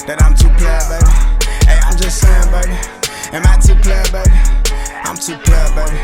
that I'm too player, baby. Hey, I'm just saying, baby. Am I too player, baby? I'm too player, baby.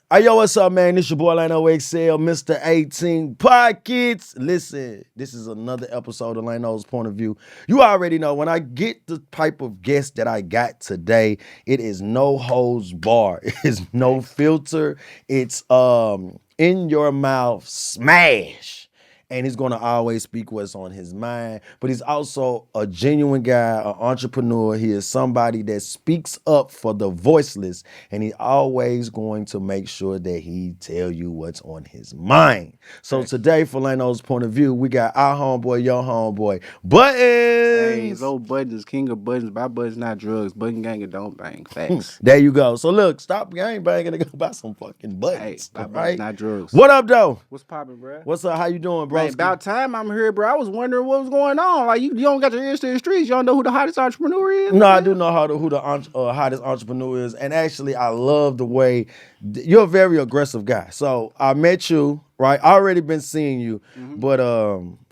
Hey, yo, what's up, man? This your boy Lano XL, Mr. 18 Pockets. Listen, this is another episode of Lano's Point of View. You already know when I get the type of guest that I got today, it is no holds bar. It is no filter. It's in your mouth smash. And he's gonna always speak what's on his mind. But he's also a genuine guy, an entrepreneur. He is somebody that speaks up for the voiceless, and he's always going to make sure that he tell you what's on his mind. So today, for Lano's Point of View, we got our homeboy, your homeboy, Buttonz. Hey, it's old Buttonz, king of buttons. Buy buttons, not drugs. Button gang and don't bang. Facts. There you go. So look, stop gang banging and go buy some fucking buttons. Hey, buy buttons, right? not drugs. What up, though? What's poppin', bro? What's up? How you doing, bro? Man, about time I'm here, bro. I was wondering what was going on. Like, you don't got your ears to the streets. You don't know who the hottest entrepreneur is? No, I do know who the hottest entrepreneur is. And actually, I love the way you're a very aggressive guy. So I met you, right? I already been seeing you. But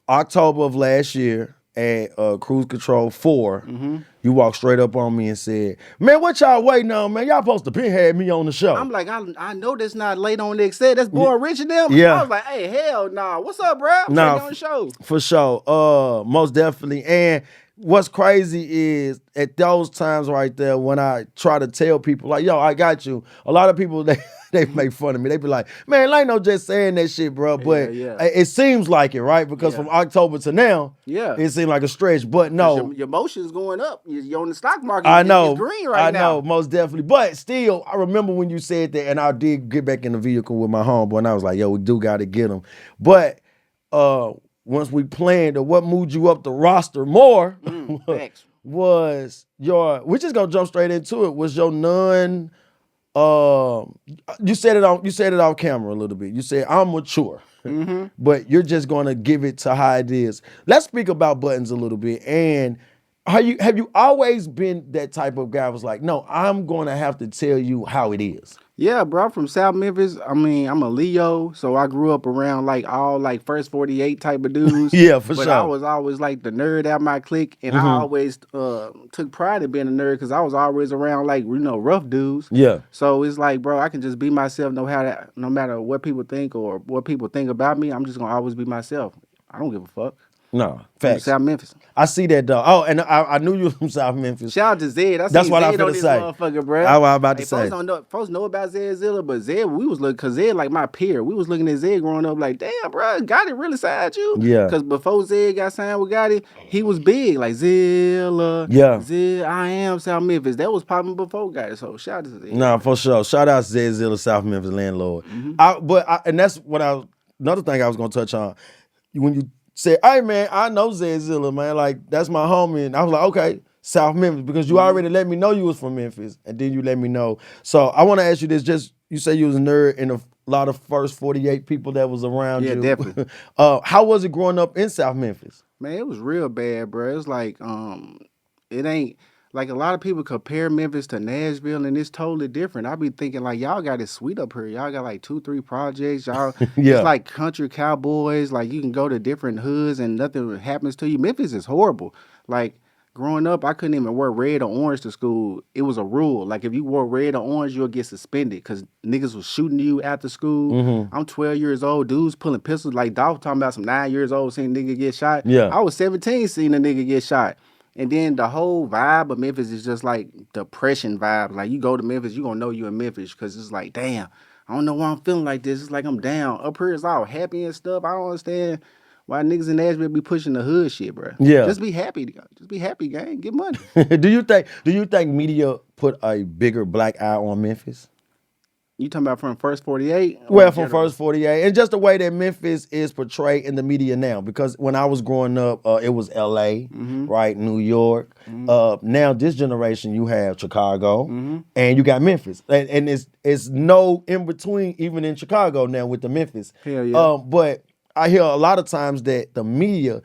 October of last year at Cruise Control 4, you walked straight up on me and said, man, what y'all waiting on, man? Y'all supposed to been had me on the show. I'm like, I know that's not late on the extent. That's Boy Rich and them. Yeah. I was like, hey, hell nah. What's up, bro? I'm Nah, on the show. For sure. Most definitely. And what's crazy is at those times right there when I try to tell people, like, yo, I got you. A lot of people, they make fun of me. They be like, man, Lano just saying that shit, bro. But it seems like it, right? Because from October to now, it seemed like a stretch. But no. Your emotions going up. You're on the stock market. I know. It's green right now. I know, most definitely. But still, I remember when you said that, and I did get back in the vehicle with my homeboy, and I was like, yo, we do got to get him. But once we planned, or what moved you up the roster more was we're just gonna jump straight into it, was your you said it off camera a little bit. You said I'm mature, but you're just gonna give it to how it is. Let's speak about Buttonz a little bit. And have you always been that type of guy? Was like, no, I'm gonna have to tell you how it is. Yeah, bro, I'm from South Memphis. I mean, I'm a Leo, so I grew up around all first 48 type of dudes. Yeah, for but sure. I was always like the nerd out my clique, and I always took pride in being a nerd because I was always around rough dudes. Yeah. So it's like, bro, I can just be myself no matter what people think or what people think about me. I'm just gonna always be myself. I don't give a fuck. No, facts. South Memphis. I see that though. Oh, and I knew you were from South Memphis. Shout out to Zed. That's what I Zed was on this say. motherfucker, bro. I was about to say. Folks know about Zed Zilla, but Zed, we was looking, cause Zed like my peer. We was looking at Zed growing up like, damn, bro, Gotti really signed you. Yeah. Cause before Zed got signed with Gotti, he was big, like Zilla. Yeah. Zed, I am South Memphis. That was popping before Gotti. So shout out to Zed. No, for sure. Shout out to Zed Zilla, South Memphis landlord. And that's what another thing I was gonna touch on. When you said, hey man, I know Zed Zilla, man. Like, that's my homie. And I was like, okay, South Memphis, because you already let me know you was from Memphis, and then you let me know. So I want to ask you this. You say you was a nerd in a lot of first 48 people that was around you. Yeah, definitely. How was it growing up in South Memphis? Man, it was real bad, bro. It was like, it ain't. Like, a lot of people compare Memphis to Nashville, and it's totally different. I be thinking, like, y'all got it sweet up here. Y'all got, like, 2-3 projects. Y'all, It's like country cowboys. Like, you can go to different hoods, and nothing happens to you. Memphis is horrible. Like, growing up, I couldn't even wear red or orange to school. It was a rule. Like, if you wore red or orange, you'll get suspended because niggas was shooting you after school. I'm 12 years old. Dudes pulling pistols. Like, Dolph talking about some 9 years old seeing a nigga get shot. Yeah. I was 17 seeing a nigga get shot. And then the whole vibe of Memphis is just like depression vibes. Like, you go to Memphis, you gonna know you in Memphis because it's like, damn, I don't know why I'm feeling like this. It's like I'm down. Up here it's all happy and stuff. I don't understand why niggas in Nashville be pushing the hood shit, bro. Yeah. Just be happy. Just be happy, gang. Get money. Do you think media put a bigger black eye on Memphis? You talking about from first 48? Well, from first 48. And just the way that Memphis is portrayed in the media now. Because when I was growing up, it was LA, right? New York. Now, this generation, you have Chicago and you got Memphis. And it's no in between, even in Chicago now with the Memphis. Hell yeah. But I hear a lot of times that the media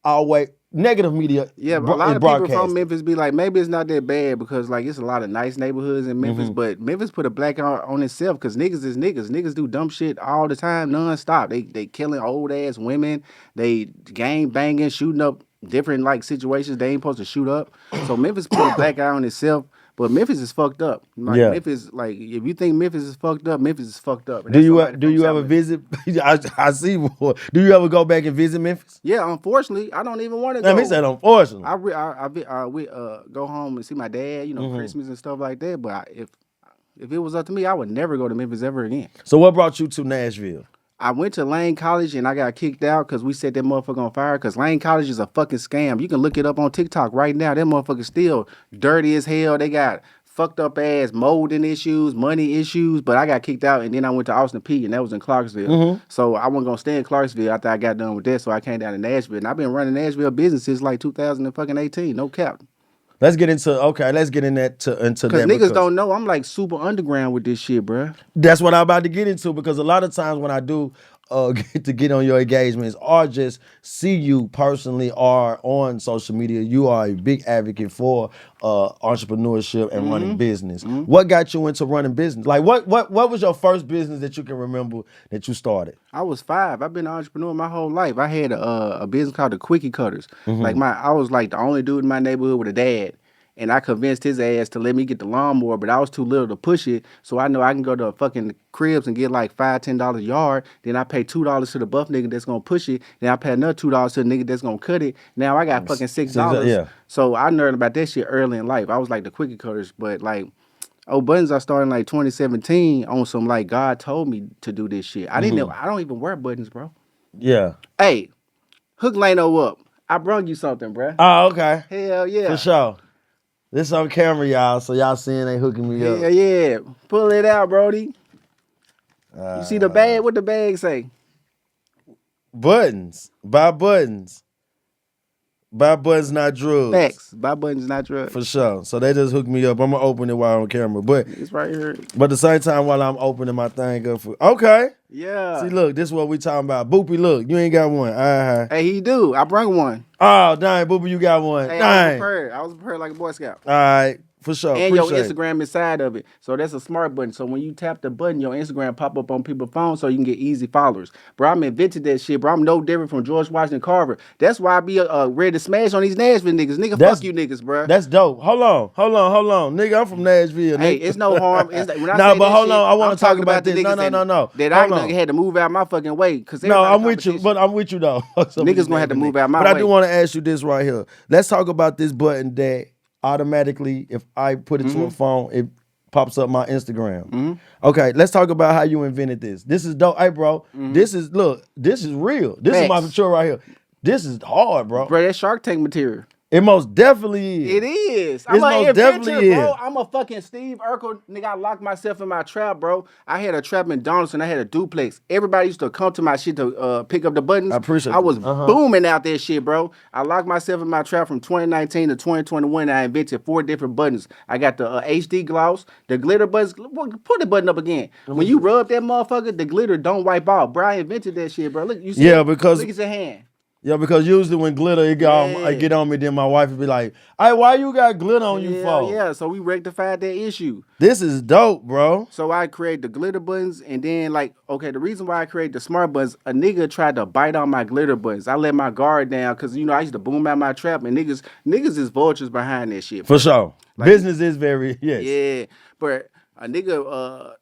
always negative media. Yeah, but a lot of people from Memphis be like, maybe it's not that bad because like it's a lot of nice neighborhoods in Memphis, but Memphis put a black on itself because niggas is niggas. Niggas do dumb shit all the time, nonstop. They killing old ass women. They gang banging, shooting up different like situations they ain't supposed to shoot up. So Memphis put a black eye on itself. But Memphis is fucked up. Like Memphis, like if you think Memphis is fucked up, Memphis is fucked up. And do you ever visit? I see. Do you ever go back and visit Memphis? Yeah, unfortunately, I don't even want to go. Let me say unfortunately. I go home and see my dad, Christmas and stuff like that. But if it was up to me, I would never go to Memphis ever again. So what brought you to Nashville? I went to Lane College and I got kicked out because we set that motherfucker on fire. Because Lane College is a fucking scam. You can look it up on TikTok right now. That motherfucker still dirty as hell. They got fucked up ass molding issues, money issues. But I got kicked out and then I went to Austin Peay and that was in Clarksville. So I wasn't gonna stay in Clarksville after I got done with that. So I came down to Nashville and I've been running Nashville business since like 2018. No cap. Let's get into that. Because niggas don't know I'm like super underground with this shit, bruh. That's what I'm about to get into because a lot of times when I do get on your engagements or just see you personally or on social media, you are a big advocate for entrepreneurship and running business. What got you into running business? Like what was your first business that you can remember that you started? I was 5. I've been an entrepreneur my whole life. I had a business called the Quickie Cutters. I was like the only dude in my neighborhood with a dad. And I convinced his ass to let me get the lawnmower, but I was too little to push it. So I know I can go to fucking cribs and get like $5, $10 a yard. Then I pay $2 to the buff nigga that's gonna push it. Then I pay another $2 to the nigga that's gonna cut it. Now I got fucking $6. Yeah. So I learned about that shit early in life. I was like the Quickie Cutters, but like buttonz I started in like 2017 on some like God told me to do this shit. I didn't know. I don't even wear buttons, bro. Yeah. Hey, hook Lano up. I brung you something, bro. Oh, okay. Hell yeah. For sure. This on camera, y'all, so y'all seeing they hooking me up. Yeah. Pull it out, Brody. You see the bag? What the bag say? Buttonz. Buy buttonz. Buy buttonz, not drugs. Facts. Buy buttonz, not drugs. For sure. So they just hooked me up. I'm going to open it while on camera. But it's right here. But at the same time, while I'm opening my thing up for... Okay. Yeah. See, look, this is what we talking about. Boopy, look, you ain't got one. Hey, he do. I brought one. Oh, dang, Boopy, you got one. Hey, dang. I was prepared like a Boy Scout. All right. For sure. And your Instagram inside of it. So that's a smart button. So when you tap the button, your Instagram pop up on people's phones so you can get easy followers. Bro, I'm invented that shit, bro. I'm no different from George Washington Carver. That's why I be ready to smash on these Nashville niggas. Fuck you niggas, bro. That's dope. Hold on. Nigga, I'm from Nashville. Hey, it's no harm. When I no, say but hold shit, on. I want to talk about this. No. That I had to move out my fucking way. No, I'm with you, but I'm with you though. Niggas gonna have to move out my way. But I do want to ask you this right here. Let's talk about this button that automatically, if I put it to a phone, it pops up my Instagram. Okay, let's talk about how you invented this. This is dope. Hey, bro, this is real. This is my mature right here. This is hard, bro. Bro, that's Shark Tank material. It most definitely is. It is. I'm an inventor, bro. I'm a fucking Steve Urkel. Nigga, I locked myself in my trap, bro. I had a trap in Donaldson. I had a duplex. Everybody used to come to my shit to pick up the buttons. I appreciate it. I was booming out that shit, bro. I locked myself in my trap from 2019 to 2021. I invented 4 different buttons. I got the HD gloss, the glitter buttons. Put the button up again. When you rub that motherfucker, the glitter don't wipe off. Bro, I invented that shit, bro. Look, you see because look at your hand. Yeah, because usually when glitter it get on me, then my wife would be like, "Hey, why you got glitter on you for?" Yeah, so we rectified that issue. This is dope, bro. So I created the glitter buttons, and then the reason why I created the smart buttons, a nigga tried to bite on my glitter buttons. I let my guard down because I used to boom out my trap, and niggas is vultures behind that shit. For sure, business is very Yeah, but a nigga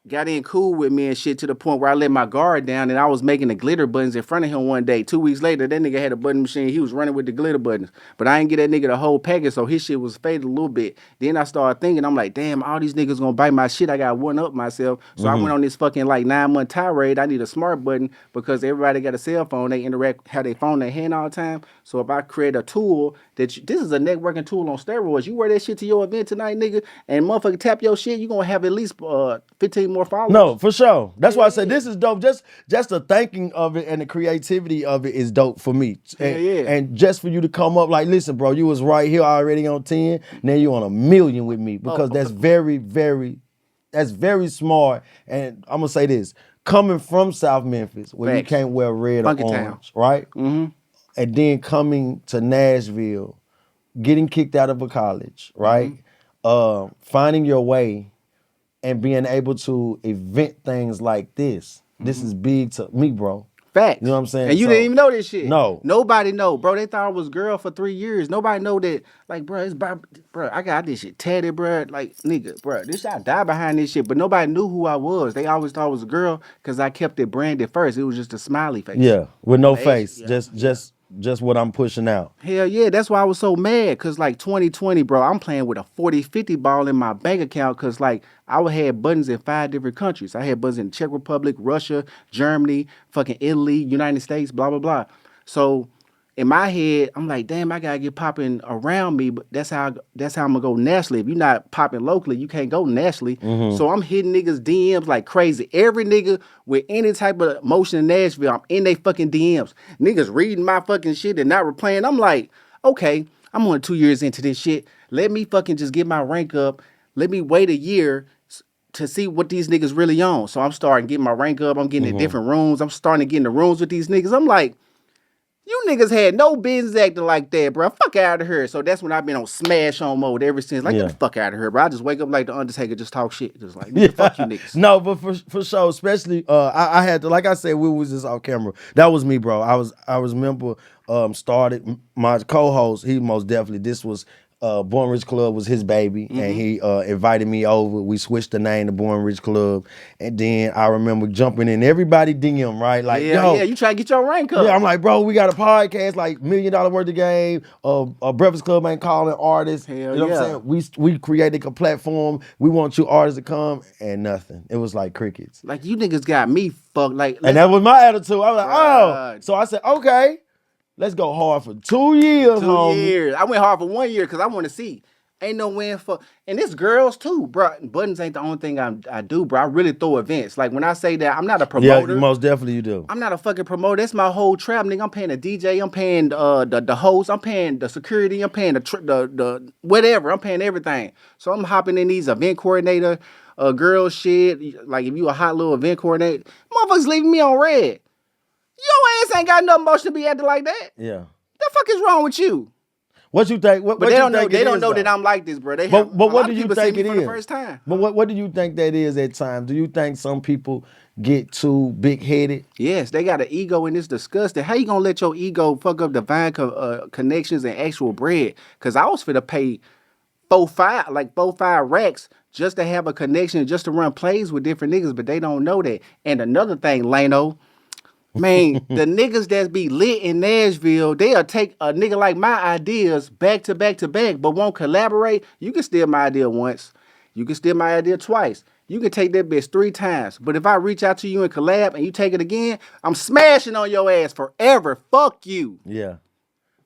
got in cool with me and shit to the point where I let my guard down and I was making the glitter buttons in front of him one day. 2 weeks later, that nigga had a button machine. He was running with the glitter buttons. But I didn't get that nigga the whole package, so his shit was faded a little bit. Then I started thinking, I'm like, damn, all these niggas gonna bite my shit. I got one up myself. So I went on this fucking 9-month tirade. I need a smart button because everybody got a cell phone. They interact, have their phone in their hand all the time. So if I create a tool this is a networking tool on steroids. You wear that shit to your event tonight, nigga, and motherfucker tap your shit, you gonna have at least 15 more followers. No, for sure. That's why I said this is dope. Just the thinking of it and the creativity of it is dope for me. And just for you to come up like, listen, bro, you was right here already on 10. Now you on 1 million with me because that's very, very, that's very smart. And I'm gonna say this: coming from South Memphis, where you can't wear red or orange, right? Mm-hmm. And then coming to Nashville, getting kicked out of a college, right? Mm-hmm. Finding your way and being able to invent things like this. Mm-hmm. This is big to me, bro. Facts. You know what I'm saying? And you didn't even know this shit. No. Nobody know, bro. They thought I was a girl for 3 years. Nobody know that, like, bro, I got this shit tatted, bro. Like, nigga, bro, this shit, I die behind this shit. But nobody knew who I was. They always thought I was a girl because I kept it branded first. It was just a smiley face. Yeah, with no But face. yeah. Just what I'm pushing out. Hell yeah, that's why I was so mad. Cause like 2020, bro, I'm playing with a 40-50 ball in my bank account. Cause like I would have buttons in 5 different countries. I had buttons in Czech Republic, Russia, Germany, fucking Italy, United States, blah blah blah. So in my head, I'm like, damn, I gotta get popping around me, but that's how I'm gonna go nationally. If you're not popping locally, you can't go nationally. So I'm hitting niggas DMs like crazy. Every nigga with any type of motion in Nashville, I'm in they fucking DMs. Niggas reading my fucking shit and not replying. I'm like, okay, I'm only 2 years into this shit. Let me fucking just get my rank up. Let me wait a year to see what these niggas really on. So I'm starting getting my rank up. I'm getting in different rooms. I'm starting to get in the rooms with these niggas. I'm like, you niggas had no business acting like that, bro. Fuck out of here. So that's when I've been on smash on mode ever since. Like, get the fuck out of here, bro. I just wake up like the Undertaker, just talk shit. Just like, fuck you niggas. No, but for sure, especially I had to, like I said, we was just off camera. That was me, bro. I remember started my co-host, he most definitely, this was Born Rich Club was his baby, and he invited me over. We switched the name to Born Rich Club, and then I remember jumping in everybody DM, right? Like, yo, you try to get your rank up. Yeah, I'm like, bro, we got a podcast, like $1 million worth of game. A Breakfast Club ain't calling artists. Hell you know what I'm saying? We created a platform. We want you artists to come, and nothing. It was like crickets. Like, you niggas got me fucked. Like, and that was my attitude. I was like, oh. So I said, okay. Let's go hard for 2 years, 2 years. I went hard for 1 year because I want to see. Ain't no win for, and it's girls too, bro. Buttons ain't the only thing I do, bro. I really throw events. Like when I say that, I'm not a promoter. Yeah, most definitely you do. I'm not a fucking promoter. That's my whole trap, nigga. I'm paying the DJ. I'm paying the host. I'm paying the security. I'm paying the whatever. I'm paying everything. So I'm hopping in these event coordinator, girl shit. Like if you a hot little event coordinator, motherfuckers leaving me on red. Your ass ain't got no emotion to be acting like that. Yeah. The fuck is wrong with you? What you think? But they don't know. They don't know that I'm like this, bro. But what do you think it is? For the first time. But what do you think that is at times? Do you think some people get too big headed? Yes, they got an ego, and it's disgusting. How you gonna let your ego fuck up divine connections and actual bread? Cause I was finna pay 4-5 racks just to have a connection, just to run plays with different niggas, but they don't know that. And another thing, Lano. Man, the niggas that be lit in Nashville, they'll take a nigga like my ideas back to back to back, but won't collaborate. You can steal my idea once. You can steal my idea twice. You can take that bitch 3 times. But if I reach out to you and collab and you take it again, I'm smashing on your ass forever. Fuck you. Yeah.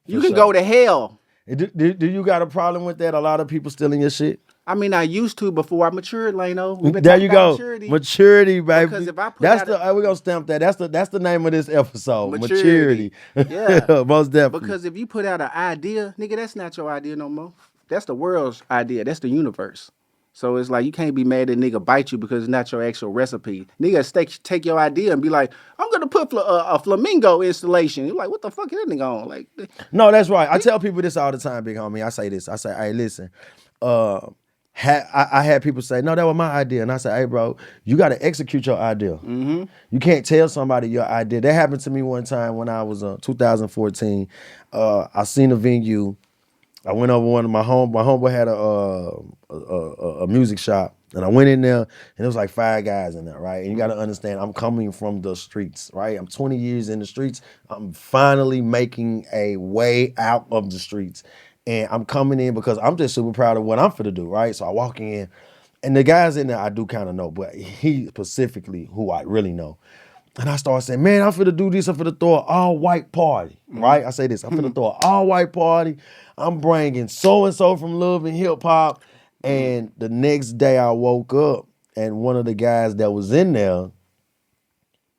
You can go to hell. Do you got a problem with that? A lot of people stealing your shit? I mean, I used to before I matured, Lano. There you go. Maturity, baby. Because if I put we're gonna stamp that. That's the name of this episode. Maturity. Yeah. Most definitely. Because if you put out an idea, nigga, that's not your idea no more. That's the world's idea. That's the universe. So it's like you can't be mad that nigga bite you because it's not your actual recipe. Nigga take your idea and be like, I'm gonna put a flamingo installation. You're like, what the fuck is that nigga on? Like, no, that's right. I tell people this all the time, big homie. I say this. I say, hey, listen. I had people say, no, that was my idea. And I said, hey, bro, you got to execute your idea. Mm-hmm. You can't tell somebody your idea. That happened to me one time when I was 2014. I seen a venue. I went over one of my homeboy had a music shop. And I went in there, and there was like 5 guys in there, right? And you got to understand, I'm coming from the streets, right? I'm 20 years in the streets. I'm finally making a way out of the streets. And I'm coming in because I'm just super proud of what I'm finna do, right? So I walk in, and the guys in there I do kind of know, but he specifically who I really know. And I start saying, man, I'm finna do this. I'm finna throw an all-white party, right? I say this, I'm finna throw an all-white party. I'm bringing so-and-so from Love and Hip Hop. And the next day I woke up, and one of the guys that was in there,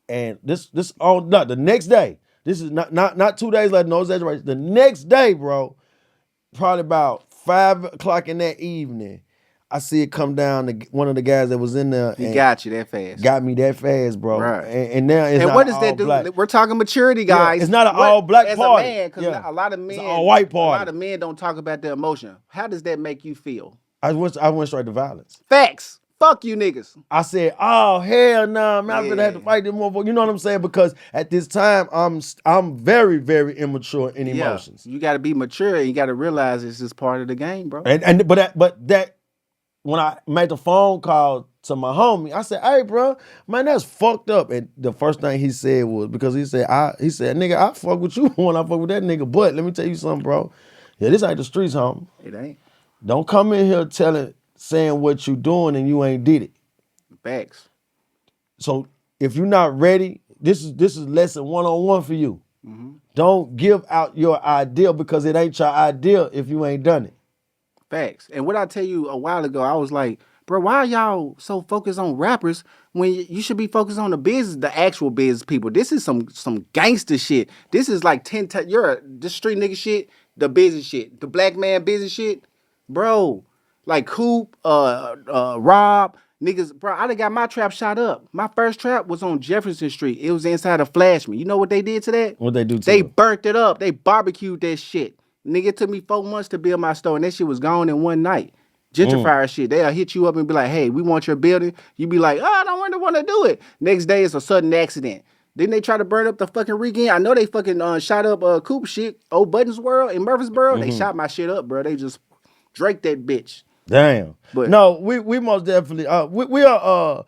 and the next day, this is not 2 days later, no exaggeration, the next day, bro, probably about 5 o'clock in that evening, I see it come down to one of the guys that was in there. He got you that fast. Got me that fast, bro. Right. And now it's and not what does all that do? black. We're talking maturity, guys. Yeah, it's not an all black as party. As a man, because a lot of men, it's an all white party. A lot of men don't talk about their emotion. How does that make you feel? I went straight to violence. Facts. Fuck you niggas. I said, "Oh hell no, man! I'm gonna have to Yeah. fight this motherfucker." You know what I'm saying? Because at this time, I'm very, very immature in emotions, You got to be mature. And you got to realize it's just part of the game, bro. and but that when I made the phone call to my homie, I said, "Hey, bro, man, that's fucked up." And the first thing he said was because he said, "Nigga, I fuck with you when I fuck with that nigga." But let me tell you something, bro. Yeah, this ain't the streets, homie. It ain't. Don't come in here saying what you doing and you ain't did it. Facts. So if you're not ready, this is lesson 1-on-1 for you. Mm-hmm. Don't give out your idea because it ain't your idea if you ain't done it. Facts. And what I tell you a while ago, I was like, bro, why are y'all so focused on rappers when you should be focused on the business, the actual business people? This is some gangster shit. This is like 10 times, this street nigga shit, the business shit, the black man business shit. Bro, like Coop, Rob, niggas, bro, I done got my trap shot up. My first trap was on Jefferson Street. It was inside of Flashman. You know what they did to that? What they do to They them? burnt it up. They barbecued that shit. Nigga, it took me 4 months to build my store, and that shit was gone in one night. Gentrifier shit. They'll hit you up and be like, hey, we want your building. You be like, oh, I don't really want to do it. Next day, it's a sudden accident. Didn't they try to burn up the fucking weekend? I know they fucking shot up Coop shit, old Buttonz World in Murfreesboro. They shot my shit up, bro. They just Drake that bitch. Damn. But no, we most definitely we are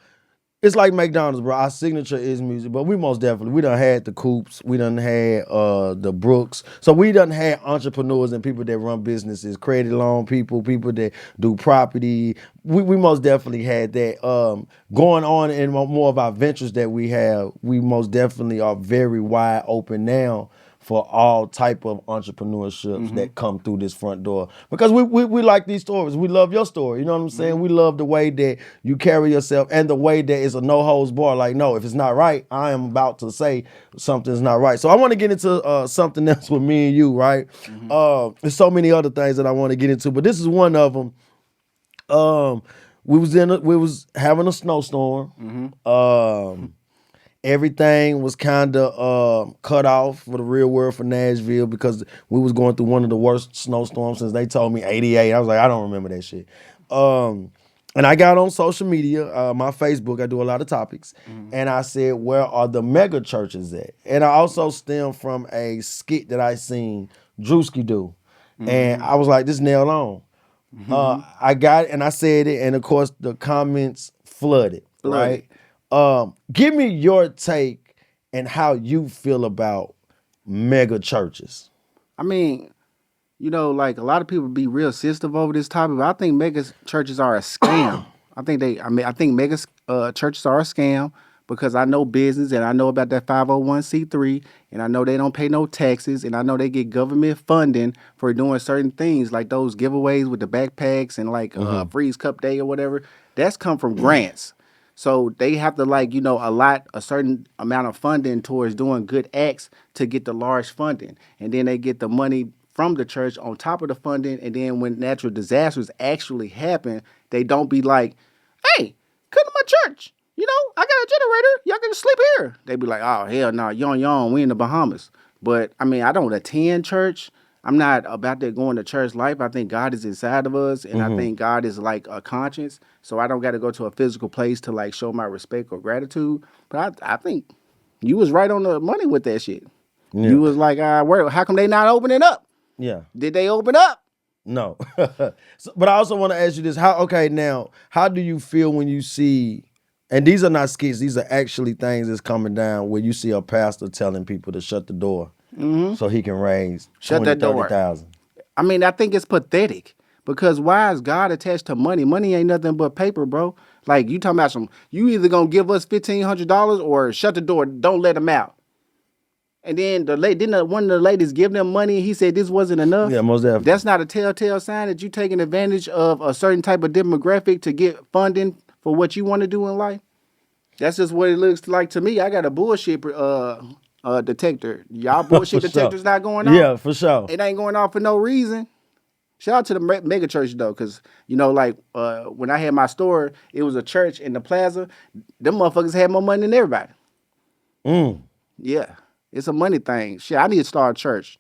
it's like McDonald's, bro. Our signature is music, but we most definitely we done had the Coops, we done had the Brooks. So we done had entrepreneurs and people that run businesses, credit loan people that do property. We most definitely had that. Going on in more of our ventures that we have, we most definitely are very wide open now for all type of entrepreneurships that come through this front door. Because we like these stories. We love your story. You know what I'm saying? We love the way that you carry yourself and the way that it's a no holds bar. Like, no, if it's not right, I am about to say something's not right. So I want to get into something else with me and you, right? There's so many other things that I want to get into, but this is one of them. We was having a snowstorm. Everything was kind of cut off for the real world for Nashville because we was going through one of the worst snowstorms since they told me 88. I was like, I don't remember that shit. And I got on social media, my Facebook, I do a lot of topics, and I said, where are the mega churches at? And I also stem from a skit that I seen Drewski do. And I was like, this nailed on. I got it and I said it, and of course the comments flooded. Right? Give me your take and how you feel about mega churches. I mean, you know, like a lot of people be real sensitive over this topic, but I think mega churches are a scam. I think mega churches are a scam because I know business and I know about that 501c3 and I know they don't pay no taxes and I know they get government funding for doing certain things like those giveaways with the backpacks and like Freeze Cup Day or whatever. That's come from grants. So they have to allot a certain amount of funding towards doing good acts to get the large funding. And then they get the money from the church on top of the funding. And then when natural disasters actually happen, they don't be like, hey, come to my church. You know, I got a generator. Y'all can sleep here. They be like, oh, hell no, yon, we in the Bahamas. But, I mean, I don't attend church. I'm not about that going to church life. I think God is inside of us, and I think God is like a conscience. So I don't got to go to a physical place to like show my respect or gratitude. But I think you was right on the money with that shit. Yeah. You was like, how come they not opening up? Yeah. Did they open up? No. But I also want to ask you this. How do you feel when you see, and these are not skits, these are actually things that's coming down where you see a pastor telling people to shut the door so he can raise shut that door. 30,000. I mean, I think it's pathetic because why is God attached to money? Money ain't nothing but paper, bro. Like you talking about you either gonna give us $1,500 or shut the door, don't let them out. And then one of the ladies give them money and he said this wasn't enough? Yeah, most definitely. That's not a telltale sign that you taking advantage of a certain type of demographic to get funding for what you want to do in life? That's just what it looks like to me. I got a bullshit detector. Y'all bullshit detectors not going off? Yeah, for sure. It ain't going off for no reason. Shout out to the mega church though, because when I had my store, it was a church in the plaza. Them motherfuckers had more money than everybody. Yeah. It's a money thing. Shit, I need to start a church.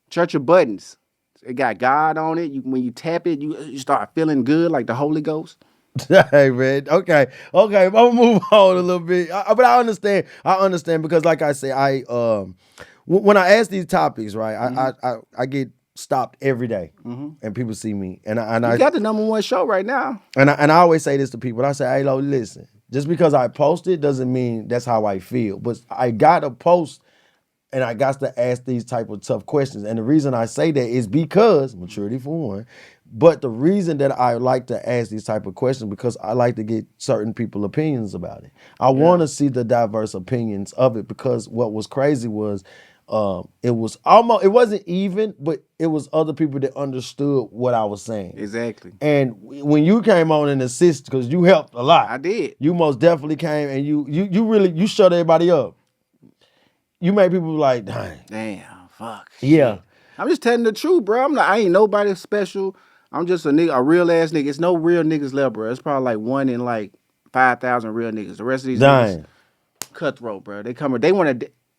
Church of Buttonz. It got God on it. When you tap it, you start feeling good like the Holy Ghost. Hey man, okay, I'm gonna move on a little bit, but I understand because, like I say, when I ask these topics, right, I get stopped every day, and people see me, You got the #1 show right now. and I always say this to people. I say, hey, lo, listen, just because I post it doesn't mean that's how I feel, but I gotta post. And I got to ask these type of tough questions. And the reason I say that is because maturity for one, but the reason that I like to ask these type of questions because I like to get certain people opinions about it. I want to see the diverse opinions of it because what was crazy was it wasn't even, but it was other people that understood what I was saying. Exactly. And when you came on and assisted, because you helped a lot. I did. You most definitely came and you really shut everybody up. You made people like, damn, fuck. Yeah. Shit. I'm just telling the truth, bro. I ain't nobody special. I'm just a nigga, a real ass nigga. It's no real niggas left, bro. It's probably like 1 in like 5,000 real niggas. The rest of these niggas cutthroat, bro.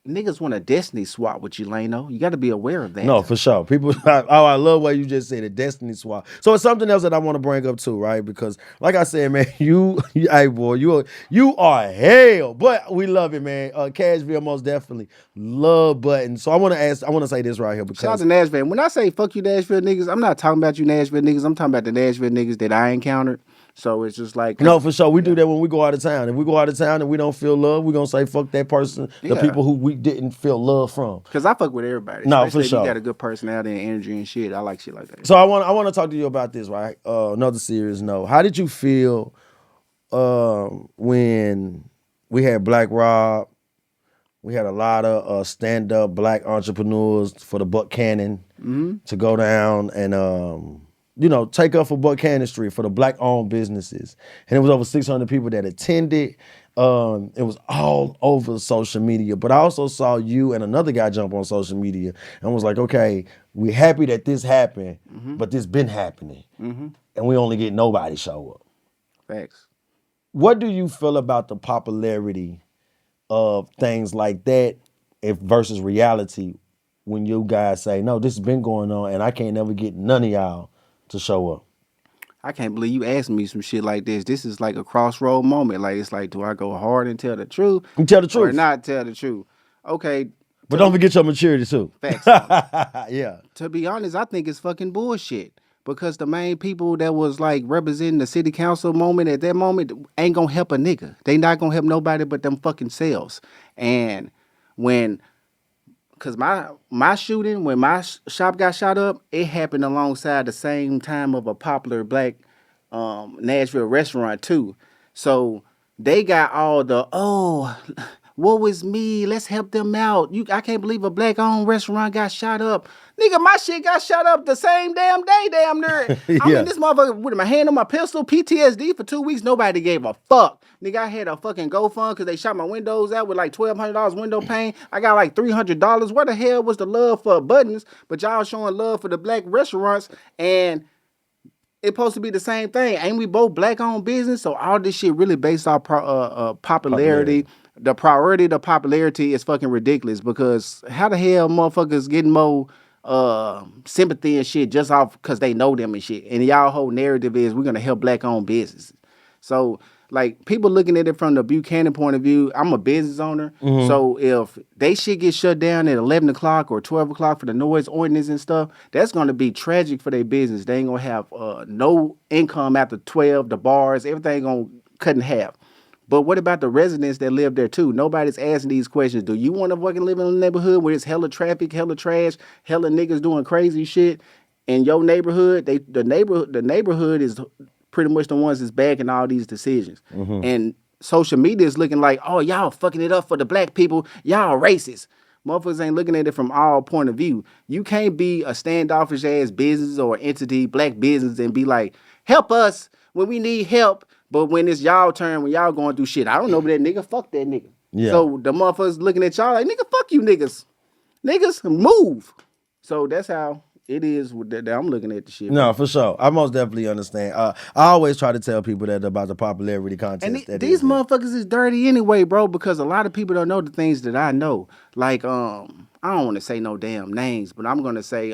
Niggas want a destiny swap with you, Lano. You got to be aware of that. No, for sure. People, I love what you just said, a destiny swap. So it's something else that I want to bring up too, right? Because like I said, man, hey boy, you are hell, but we love it, man. Cashville most definitely love buttonz. So I want to say this right here because shout out to Nashville. When I say fuck you Nashville niggas, I'm not talking about you Nashville niggas. I'm talking about the Nashville niggas that I encountered. So it's just like no, for sure. We do that when we go out of town. If we go out of town and we don't feel love, we're gonna say fuck that person, the people who we didn't feel love from. Because I fuck with everybody. No, for sure. You got a good personality and energy and shit. I like shit like that. So I want to talk to you about this, right? Another serious note. How did you feel when we had Black Rob? We had a lot of stand-up Black entrepreneurs for the Buchanan to go down and take up for Buchanan Street for the Black-owned businesses. And it was over 600 people that attended. It was all over social media. But I also saw you and another guy jump on social media and was like, okay, we're happy that this happened, but this been happening. And we only get nobody show up. Facts. What do you feel about the popularity of things like that versus reality when you guys say, no, this has been going on and I can't never get none of y'all to show up? I can't believe you asked me some shit like this. This is like a crossroad moment. Like, it's like, do I go hard and tell the truth? You tell the truth. Or not tell the truth? Okay. But don't forget your maturity too. Facts. Yeah. To be honest, I think it's fucking bullshit. Because the main people that was like representing the city council moment at that moment ain't gonna help a nigga. They not gonna help nobody but them fucking selves. And cause my shooting, when my shop got shot up, it happened alongside the same time of a popular Black Nashville restaurant too. So they got all the, woe is me, let's help them out. I can't believe a Black-owned restaurant got shot up. Nigga, my shit got shot up the same damn day, damn near. I mean, this motherfucker with my hand on my pistol, PTSD for 2 weeks, nobody gave a fuck. Nigga, I had a fucking GoFund because they shot my windows out with like $1,200 window pane. I got like $300. Where the hell was the love for buttonz? But y'all showing love for the Black restaurants, and it's supposed to be the same thing. Ain't we both Black-owned business? So all this shit really based off popularity. The priority to popularity is fucking ridiculous because how the hell motherfuckers getting more sympathy and shit just off because they know them and shit. And y'all whole narrative is we're going to help Black-owned businesses. So, like, people looking at it from the Buchanan point of view, I'm a business owner. So if they shit get shut down at 11 o'clock or 12 o'clock for the noise ordinance and stuff, that's going to be tragic for their business. They ain't going to have no income after 12, the bars, everything going to cut in half. But what about the residents that live there too? Nobody's asking these questions. Do you want to fucking live in a neighborhood where it's hella traffic, hella trash, hella niggas doing crazy shit in your neighborhood? The neighborhood is pretty much the ones that's backing all these decisions. And social media is looking like, oh, y'all fucking it up for the Black people. Y'all racist. Motherfuckers ain't looking at it from all point of view. You can't be a standoffish ass business or entity, Black business, and be like, help us when we need help. But when it's y'all turn, when y'all going through shit, I don't know, but that nigga, fuck that nigga. Yeah. So the motherfuckers looking at y'all like, nigga, fuck you niggas. Niggas, move. So that's how it is that I'm looking at the shit. No, for sure. I most definitely understand. I always try to tell people that about the popularity contest. And these motherfuckers is dirty anyway, bro, because a lot of people don't know the things that I know. Like, I don't want to say no damn names, but I'm going to say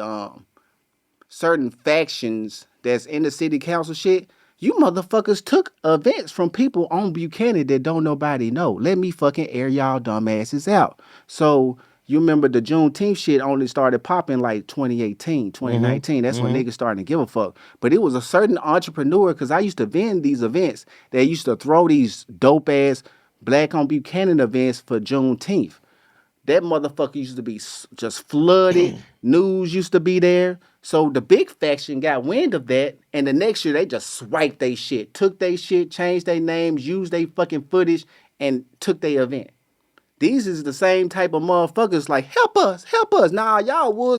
certain factions that's in the city council shit, You motherfuckers took events from people on Buchanan that don't nobody know. Let me fucking air y'all dumbasses out. So you remember the Juneteenth shit only started popping like 2018, 2019. That's when niggas started to give a fuck. But it was a certain entrepreneur, because I used to vend these events. They used to throw these dope ass Black on Buchanan events for Juneteenth. That motherfucker used to be just flooded. News used to be there. So the big faction got wind of that, and the next year they just swiped they shit, took they shit, changed their names, used they fucking footage, and took their event. These is the same type of motherfuckers like, help us. Nah, y'all was